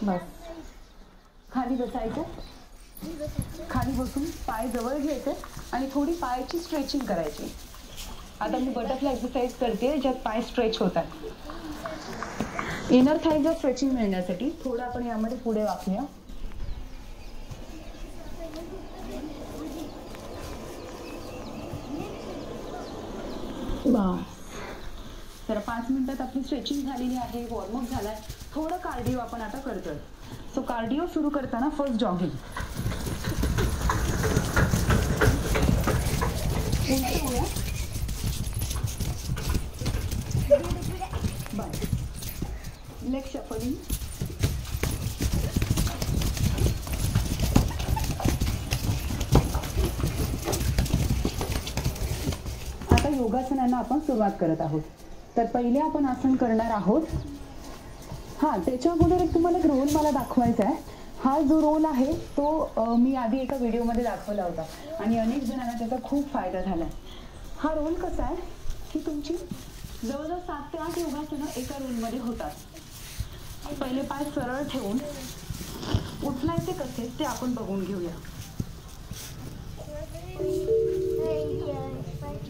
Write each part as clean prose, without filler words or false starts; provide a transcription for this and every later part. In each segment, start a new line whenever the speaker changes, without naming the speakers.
बस खाली बसायचं, खाली बसून पाय जवळ घ्यायचे आणि थोडी पायाची स्ट्रेचिंग करायची. आता मी बटरफ्लाय एक्सरसाइज करते ज्यात पाय स्ट्रेच होतात. इनर थाईला स्ट्रेचिंग मिळण्यासाठी थोडं आपण यामध्ये पुढे वाकूया. तर 5 मिनिटात आपली स्ट्रेचिंग झालेली आहे, वॉर्मअप झालाय. थोडं कार्डिओ आपण आता करतोय. सो कार्डिओ सुरू करताना फर्स्ट जॉगिंग, लेग शफलिंग, आता योगासनांना आपण सुरुवात करत आहोत. तर पहिले आपण आसन करणार आहोत. त्याच्या अगोदर तुम्हाला एक रोल मला दाखवायचा आहे. हा जो रोल आहे तो मी आधी एका व्हिडिओमध्ये दाखवला होता आणि अनेक जणांना त्याचा खूप फायदा झाला. हा रोल कसा आहे की तुमची जवळजवळ 7 ते 8 योगासनं एका रोलमध्ये होतात. पहिले पाय सरळ ठेवून उचलायचे कसे ते आपण बघून घेऊया.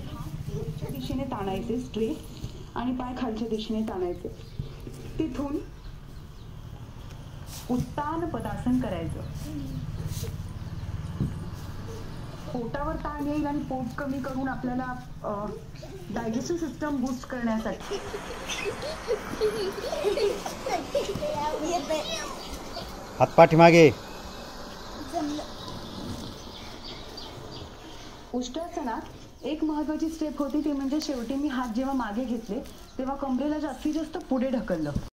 खालच्या दिशेने ताणायचे स्ट्रेट आणि पाय खालच्या दिशेने ताणायचे. तिथून उत्तान पदासन करायचं. पोटावर ताण येईल आणि पोट कमी करून आपल्याला डायजेस्टिव्ह सिस्टम बूस्ट करण्यासाठी
हात पाठीमागे.
उष्ट्रासनात एक महत्वाची स्टेप होती ती म्हणजे शेवटी मी हात जेव्हा मागे घेतले तेव्हा कमरेला जास्तीत जास्त पुढे ढकललं.